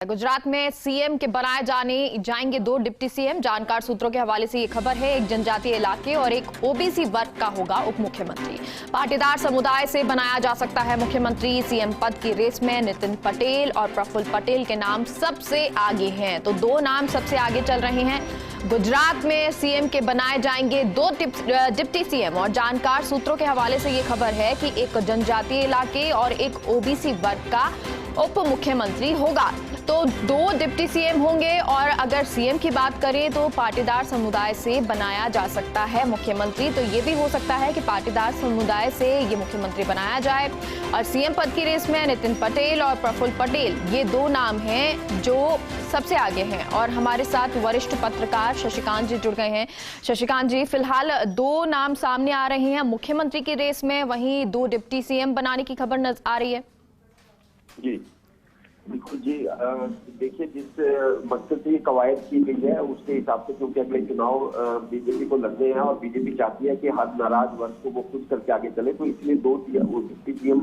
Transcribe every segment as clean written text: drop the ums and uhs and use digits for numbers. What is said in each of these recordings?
गुजरात में सीएम के बनाए जाएंगे दो डिप्टी सीएम। जानकार सूत्रों के हवाले से ये खबर है। एक जनजातीय इलाके और एक ओबीसी वर्ग का होगा उप मुख्यमंत्री। पाटीदार समुदाय से बनाया जा सकता है मुख्यमंत्री। सीएम पद की रेस में नितिन पटेल और प्रफुल्ल पटेल के नाम सबसे आगे हैं। तो दो नाम सबसे आगे चल रहे हैं। गुजरात में सीएम के बनाए जाएंगे दो डिप्टी सीएम और जानकार सूत्रों के हवाले से ये खबर है कि एक जनजातीय इलाके और एक ओबीसी वर्ग का उप मुख्यमंत्री होगा। तो दो डिप्टी सीएम होंगे और अगर सीएम की बात करें तो पाटीदार समुदाय से बनाया जा सकता है मुख्यमंत्री। तो ये भी हो सकता है कि पाटीदार समुदाय से ये मुख्यमंत्री बनाया जाए। और सीएम पद की रेस में नितिन पटेल और प्रफुल्ल पटेल ये दो नाम हैं जो सबसे आगे हैं। और हमारे साथ वरिष्ठ पत्रकार शशिकांत जी जुड़ गए हैं। शशिकांत जी, फिलहाल दो नाम सामने आ रहे हैं मुख्यमंत्री की रेस में, वहीं दो डिप्टी सीएम बनाने की खबर नजर आ रही है। जी बिल्कुल जी, देखिए जिस मकसद से ये कवायद की गई है उसके हिसाब से, क्योंकि अगले चुनाव बीजेपी को लड़ने हैं और बीजेपी चाहती है कि हर नाराज वर्ग को वो खुश करके आगे चले, तो इसलिए दो डिप्टी सीएम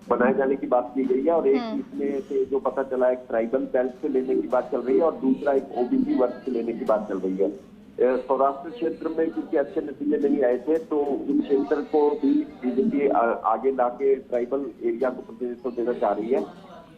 बनाए जाने की बात की गई है। और एक इसमें से जो पता चला एक ट्राइबल बेल्ट से लेने की बात चल रही है और दूसरा एक ओबीसी वर्ग से लेने की बात चल रही है। सौराष्ट्र क्षेत्र में क्योंकि अच्छे नतीजे नहीं आए थे तो उस क्षेत्र को भी बीजेपी आगे लाके ट्राइबल एरिया को प्रतिनिधित्व देना चाह रही है।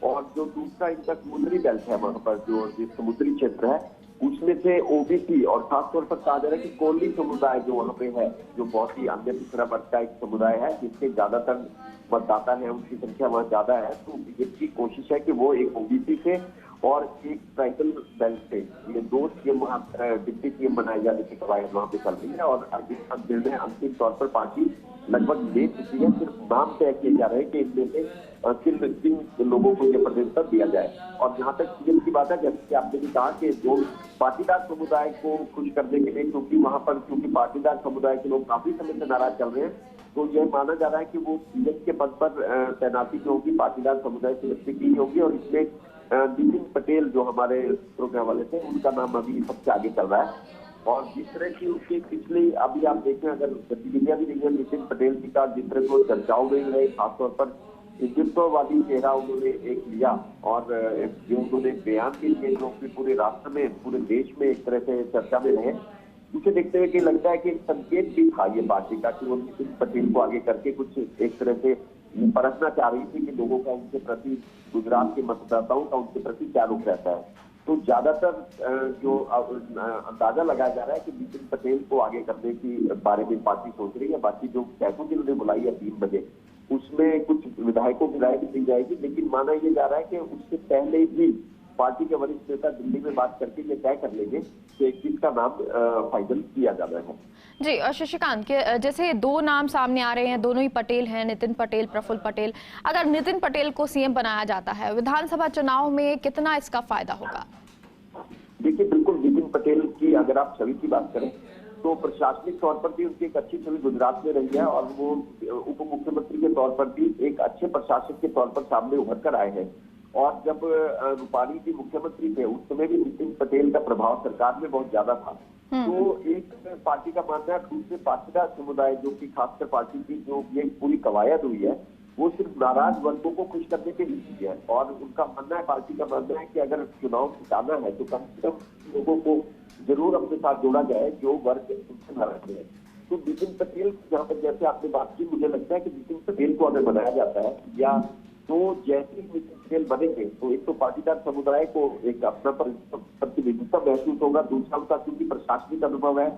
और जो दूसरा इनका समुद्री बेल्ट है, वहां पर जो समुद्री क्षेत्र है उसमें से ओबीसी और खासतौर पर कहा जा रहा है कि कोली समुदाय जो वहां पे है, जो बहुत ही अन्य पिछड़ा वर्ग का एक समुदाय है जिसके ज्यादातर मतदाता है, उनकी संख्या वहां ज्यादा है। तो बीजेपी की कोशिश है कि वो एक ओबीसी से और एक ट्राइबल बेल्ट से ये दो सीएम वहां डिप्टी सीएम बनाए जाने की कवायद वहां पे चल रही है। और इसका निर्णय अंतिम तौर पर पार्टी लगभग ले चुकी है। सिर्फ नाम तय किए जा रहे हैं कि इनमें से किन लोगों को ये प्रतिनिधित्व दिया जाए। और जहां तक सीएम की बात है, जैसे कि आपने भी कहा कि जो पाटीदार समुदाय को खुश करने के लिए, क्योंकि वहां पर क्योंकि पाटीदार समुदाय के लोग काफी समय से नाराज चल रहे हैं, तो यह माना जा रहा है कि वो सीएम के पद पर तैनाती जो होगी पाटीदार समुदाय से व्यक्ति की होगी। और इसमें नितिन पटेल जो हमारे सूत्रों के हवाले से, उनका नाम अभी सबसे आगे चल रहा है। और जिस तरह की उसकी पिछली अभी आप देखें अगर गतिविधियां भी नहीं है नितिन पटेल जी का, जिस तरह को चर्चाओं में रहे, खासतौर पर हिंदुत्ववादी चेहरा उन्होंने एक लिया और जो उन्होंने बयान के लिए जो पूरे राष्ट्र में, पूरे देश में एक तरह से चर्चा में रहे, उसे देखते हुए कि लगता है कि एक संकेत भी था ये पार्टी का कि वो नितिन पटेल को आगे करके कुछ एक तरह से परखना चाह रही थी कि लोगों का उनके प्रति, गुजरात के मतदाताओं का उनके प्रति क्या रुख रहता है। तो ज्यादातर जो अंदाजा लगाया जा रहा है कि नितिन पटेल को आगे करने की बारे में पार्टी सोच रही है। बाकी जो बैठक जिन्होंने बुलाई है 3 बजे, उसमें कुछ विधायकों की राय भी दी जाएगी, लेकिन माना यह जा रहा है कि उससे पहले ही पार्टी के वरिष्ठ नेता दिल्ली में बात करके ये तय कर लेंगे कि किसका नाम फाइनल किया जाना है। जी, और शशिकांत के जैसे दो नाम सामने आ रहे हैं, दोनों ही पटेल हैं, नितिन पटेल, प्रफुल्ल पटेल। अगर नितिन पटेल को सीएम बनाया जाता है, विधानसभा चुनाव में कितना इसका फायदा होगा? देखिए बिल्कुल, नितिन पटेल की अगर आप छवि की बात करें तो प्रशासनिक तौर पर भी उनकी एक अच्छी छवि गुजरात में रही है और वो उप मुख्यमंत्री के तौर पर भी एक अच्छे प्रशासक के तौर पर सामने उभर कर आए हैं। और जब रूपाणी जी मुख्यमंत्री थे उस समय भी नितिन पटेल का प्रभाव सरकार में बहुत ज्यादा था। तो एक पार्टी का मानना है, दूसरे पाटीदार समुदाय जो कि खासकर पार्टी की जो ये पूरी कवायद हुई है वो सिर्फ नाराज वर्गों को खुश करने के लिए है। और उनका मानना है, पार्टी का मानना है कि अगर चुनाव जिताना है तो कम से कम लोगों को जरूर अपने साथ जोड़ा जाए जो वर्ग उनसे नाराज है। तो नितिन पटेल जहाँ पर जैसे आपने बात की, मुझे लगता है कि नितिन पटेल को अगर बनाया जाता है या तो जैसे ही नितिन पटेल बनेंगे तो एक तो पाटीदार समुदाय को एक अपना प्रतिनिधित्व महसूस होगा, दूसरा उनका क्योंकि प्रशासनिक अनुभव है,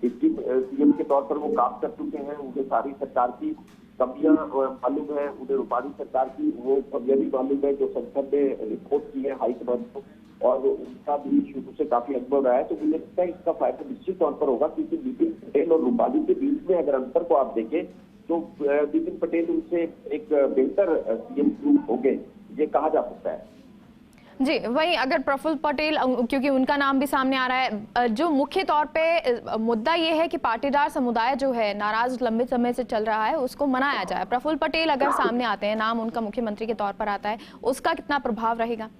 इसकी सीएम के तौर पर वो काम कर चुके हैं, उन्हें सारी सरकार की कमियां मालूम है, उन्हें रूपाणी सरकार की वो कमियां भी मालूम है जो संसद ने रिपोर्ट की है हाईकमान को, और उनका भी शुरू से काफी अनुभव रहा है। तो मुझे लगता है इसका फायदा निश्चित तौर पर होगा, क्योंकि नितिन पटेल और रूपाणी के बीच में अगर अंतर को आप देखें तो नितिन पटेल उनसे एक बेहतर सीएम होंगे, ये कहा जा सकता है। जी, वहीं अगर प्रफुल्ल पटेल, क्योंकि उनका नाम भी सामने आ रहा है, जो मुख्य तौर पे मुद्दा ये है कि पाटीदार समुदाय जो है नाराज लंबे समय से चल रहा है, उसको मनाया जाए। प्रफुल्ल पटेल अगर सामने आते हैं, नाम उनका मुख्यमंत्री के तौर पर आता है, उसका कितना प्रभाव रहेगा?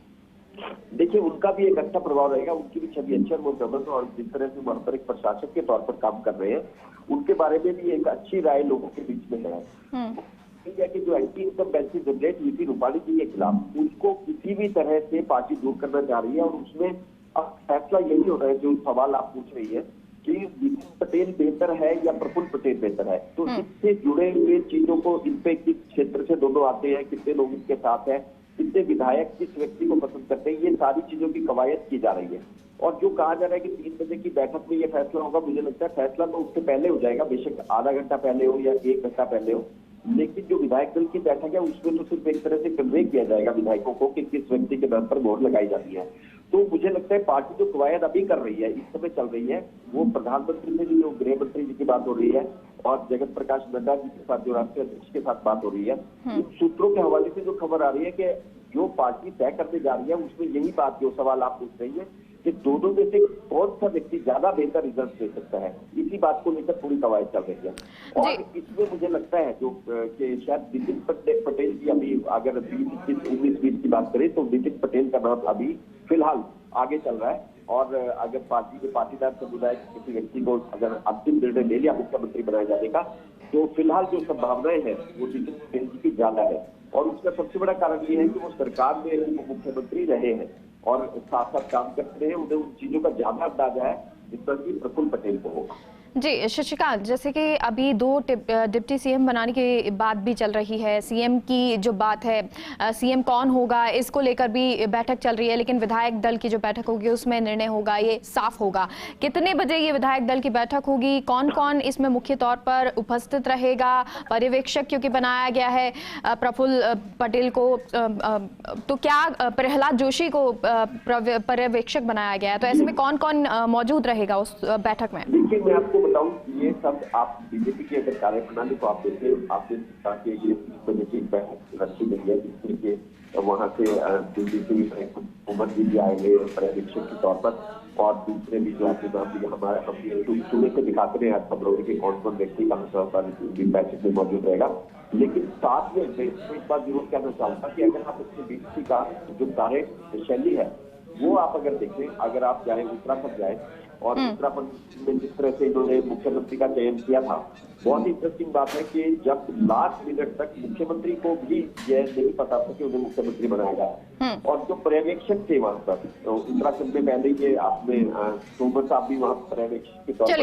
देखिए उनका भी एक अच्छा प्रभाव रहेगा, उनकी भी छवि अच्छी और जबरदस्त, और जिस तरह से वहां पर एक प्रशासक के तौर पर काम कर रहे हैं उनके बारे में भी एक अच्छी राय लोगों के बीच में है। है कि जो एंटी इनकम बेनिफिट जनरेट हुई थी रूपाणी जी के खिलाफ, उसको किसी भी तरह से पार्टी दूर करना चाह रही है। और उसमें अब फैसला यही हो रहा है, जो सवाल आप पूछ रही है कि नितिन पटेल बेहतर है या प्रफुल्ल पटेल बेहतर है। तो इससे जुड़े हुए चीजों को, इन पे किस क्षेत्र से दोनों आते हैं, कितने लोग इनके साथ हैं, कितने विधायक किस व्यक्ति को पसंद करते हैं, ये सारी चीजों की कवायद की जा रही है। और जो कहा जा रहा है कि 3 बजे की बैठक में ये फैसला होगा, मुझे लगता है फैसला तो उससे पहले हो जाएगा, बेशक आधा घंटा पहले हो या 1 घंटा पहले हो। लेकिन जो विधायक दल की बैठक है उसमें तो सिर्फ एक तरह से कन्वे किया जाएगा विधायकों को कि किस व्यक्ति के दर पर मोहर लगाई जाती है। तो मुझे लगता है पार्टी जो कवायद अभी कर रही है, इस समय चल रही है, वो प्रधानमंत्री से भी, जो गृह मंत्री जी की बात हो रही है और जगत प्रकाश नड्डा जी के साथ, जो राष्ट्रीय अध्यक्ष के साथ बात हो रही है, इन सूत्रों के हवाले से जो खबर आ रही है कि जो पार्टी तय करने जा रही है उसमें यही बात, जो सवाल आप पूछ रही है कि दोनों में से कौन सा व्यक्ति ज्यादा बेहतर रिजल्ट दे सकता है, इसी बात को लेकर पूरी कवायद चल रही है। और इसमें मुझे लगता है जो कि शायद नितिन पटेल जी, अभी अगर 19-20 की बात करें तो नितिन पटेल का नाम अभी फिलहाल आगे चल रहा है। और अगर पार्टी के पाटीदार समुदाय के किसी व्यक्ति को अगर अंतिम निर्णय ले लिया मुख्यमंत्री बनाए जाने का, तो फिलहाल जो संभावनाएं हैं वो नितिन पटेल जी की ज्यादा है। और उसका सबसे बड़ा कारण ये है कि वो सरकार में मुख्यमंत्री रहे हैं और साथ साथ काम करते रहे, उन्हें उन चीजों का ज्यादा अंदाजा है जितना कि प्रफुल्ल पटेल को होगा। जी शशिकांत, जैसे कि अभी 2 डिप्टी सीएम बनाने की बात भी चल रही है, सीएम की जो बात है, सीएम कौन होगा इसको लेकर भी बैठक चल रही है, लेकिन विधायक दल की जो बैठक होगी उसमें निर्णय होगा, ये साफ होगा। कितने बजे ये विधायक दल की बैठक होगी, कौन कौन इसमें मुख्य तौर पर उपस्थित रहेगा? पर्यवेक्षक क्योंकि बनाया गया है प्रफुल्ल पटेल को, तो क्या प्रहलाद जोशी को पर्यवेक्षक बनाया गया है, तो ऐसे में कौन कौन मौजूद रहेगा उस बैठक में? देखिए, मैं आपको बताऊं, ये सब आप बीजेपी की अगर कार्यप्रणाली को आप देखें, आपने कहा कि ये बैठक रखी गई है जिसमें कि वहां से दिल्ली से उमर जी भी आएंगे पर्यवेक्षक के तौर पर, और दूसरे भी जो आपके नाम भी हमारे हम सुबह से दिखाते हैं खबरों के कौन कौन व्यक्ति का बैठक में मौजूद रहेगा। लेकिन साथ में एक बात जरूर कहना चाहूंगा कि अगर आप इसके बीजेपी का जो कार्य शैली है वो आप अगर देखें, अगर आप जाए उत्तराखंड जाए और उत्तराखंड में जिस तरह से इन्होंने मुख्यमंत्री का चयन किया था, बहुत इंटरेस्टिंग बात है कि जब लास्ट मिनट तक मुख्यमंत्री को भी यह नहीं पता था कि उन्हें मुख्यमंत्री बनाया जाए, और जो पर्यवेक्षक थे वहां पर तो उत्तराखंड में, पहले ये आपने तोमर साहब भी वहां पर्यवेक्षक के तौर पर